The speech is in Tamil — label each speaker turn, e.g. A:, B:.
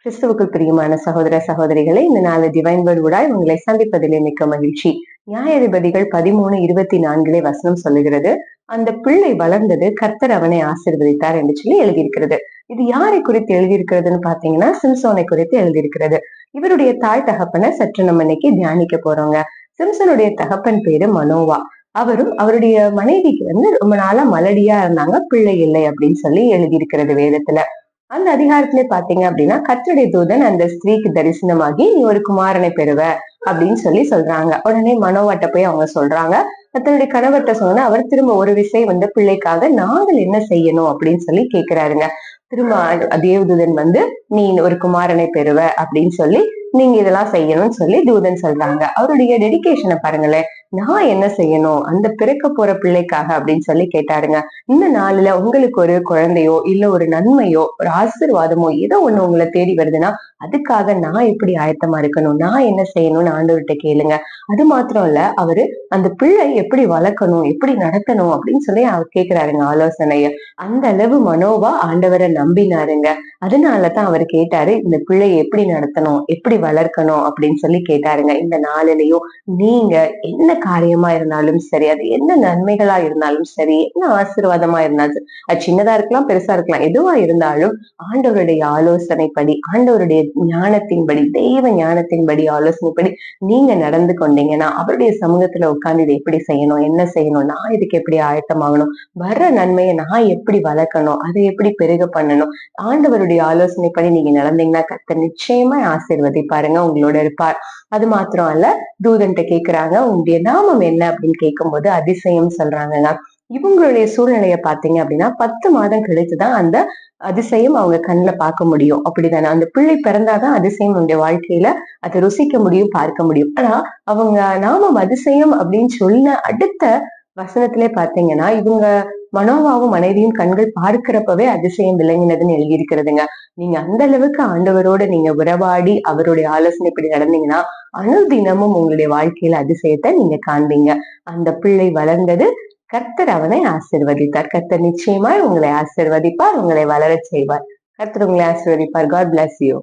A: கிறிஸ்துவுக்குள் பிரியமான சகோதர சகோதரிகளை இந்த நாலு டிவைன் வேர்ட் ஊடாய் உங்களை சந்திப்பதிலே மிக்க மகிழ்ச்சி. நியாயாதிபதிகள் 13:24 வசனம் சொல்லுகிறது, அந்த பிள்ளை வளர்ந்தது, கர்த்தர் அவனை ஆசீர்வதித்தார் என்று சொல்லி எழுதியிருக்கிறது. இது யாரை குறித்து எழுதியிருக்கிறதுன்னு பாத்தீங்கன்னா, சிம்சோனை குறித்து எழுதியிருக்கிறது. இவருடைய தாய் தகப்பனை சற்று நம்ம இன்னைக்கு தியானிக்க போறோங்க. சிம்சனுடைய தகப்பன் பேரு மனோவா. அவரும் அவருடைய மனைவிக்கு ரொம்ப நாளா மலடியா இருந்தாங்க, பிள்ளை இல்லை அப்படின்னு சொல்லி எழுதியிருக்கிறது வேதத்துல. அந்த அதிகாரத்திலே பாத்தீங்க அப்படின்னா, கர்த்தருடைய தூதன் அந்த ஸ்திரீக்கு தரிசனமாகி நீ ஒரு குமாரனை பெறுவ அப்படின்னு சொல்லி சொல்றாங்க. உடனே மனோவாட்ட போய் அவங்க சொல்றாங்க. தன்னுடைய கணவர்கிட்ட சொன்னா அவர் திரும்ப ஒரு விசை பிள்ளைக்காக நாங்கள் என்ன செய்யணும் அப்படின்னு சொல்லி கேக்குறாருங்க. திரும்ப தேவதூதன் நீ ஒரு குமாரனை பெறுவ அப்படின்னு சொல்லி நீங்க இதெல்லாம் செய்யணும்னு சொல்லி தூதன் சொல்றாங்க. அவருடைய டெடிகேஷனை பாருங்களேன். நான் என்ன செய்யணும் அந்த பிறக்க போற பிள்ளைக்காக அப்படின்னு சொல்லி கேட்டாருங்க. இந்த நாளுல உங்களுக்கு ஒரு குழந்தையோ இல்ல ஒரு நன்மையோ ஒரு ஆசீர்வாதமோ ஏதோ ஒண்ணு உங்களை தேடி வருதுன்னா அதுக்காக நான் எப்படி ஆயத்தமா இருக்கணும், நான் என்ன செய்யணும்னு ஆண்டவர்கிட்ட கேளுங்க. அது மாத்திரம் இல்ல, அவரு அந்த பிள்ளை எப்படி வளர்க்கணும் எப்படி நடத்தணும் அப்படின்னு சொல்லி அவர் கேக்குறாருங்க ஆலோசனைய. அந்த அளவு மனோவா ஆண்டவரை நம்பினாருங்க. அதனாலதான் அவர் கேட்டாரு, இந்த பிள்ளையை எப்படி நடத்தணும் எப்படி வளர்க்கணும் அப்படின்னு சொல்லி கேட்டாருங்க. இந்த நாளிலையும் நீங்க என்ன காரியமா இருந்தாலும் சரி, அது என்ன நன்மைகளா இருந்தாலும் சரி, என்ன ஆசீர்வாதமா இருந்தாலும் அது சின்னதா இருக்கலாம் பெருசா இருக்கலாம், எதுவா இருந்தாலும் ஆண்டவருடைய ஆலோசனைப்படி ஆண்டவருடைய ஞானத்தின்படி தெய்வ ஞானத்தின்படி ஆலோசனைப்படி நீங்க நடந்து கொண்டீங்கன்னா அவருடைய சமூகத்துல உட்கார்ந்து இதை எப்படி செய்யணும் என்ன செய்யணும், நான் இதுக்கு எப்படி ஆயத்தமாகணும், வர்ற நன்மையை நான் எப்படி வளர்க்கணும், அதை எப்படி பெருக பண்ணணும், ஆண்டவருடைய ஆலோசனைப்படி நீங்க நடந்தீங்கன்னா கர்த்தர் நிச்சயமா ஆசீர்வதிப்பாருங்க, உங்களோட இருப்பார். அது மாத்திரம் அல்ல, தூதன்ட்ட கேக்குறாங்க உங்களுடைய நாமம் என்ன அப்படின்னு கேட்கும்போது அதிசயம் சொல்றாங்கங்க. இவங்களுடைய சூழ்நிலைய பாத்தீங்க அப்படின்னா 10 மாதம் கழித்துதான் அந்த அதிசயம் அவங்க கண்ணுல பார்க்க முடியும். அப்படித்தானே அந்த பிள்ளை பிறந்தாதான் அதிசயம் நம்முடைய வாழ்க்கையில அதை ருசிக்க முடியும் பார்க்க முடியும். ஆனா அவங்க நாமம் அதிசயம் அப்படின்னு சொன்ன அடுத்த வசனத்திலே பாத்தீங்கன்னா இவங்க மனோவாவும் மனைவியும் கண்கள் பார்க்கிறப்பவே அதிசயம் விளங்கினதுன்னு எழுதியிருக்கிறதுங்க. நீங்க அந்த அளவுக்கு ஆண்டவரோட நீங்க உறவாடி அவருடைய ஆலோசனைப்படி நடந்தீங்கன்னா அனுதினமும் உங்களுடைய வாழ்க்கையில அதிசயத்தை நீங்க காண்பீங்க. அந்த பிள்ளை வளர்ந்தது, கர்த்தர் அவனை ஆசீர்வதித்தார். கர்த்தர் நிச்சயமாய் உங்களை ஆசீர்வதிப்பார், உங்களை வளரச் செய்வார். கர்த்தர் உங்களை ஆசீர்வதிப்பார். God bless you.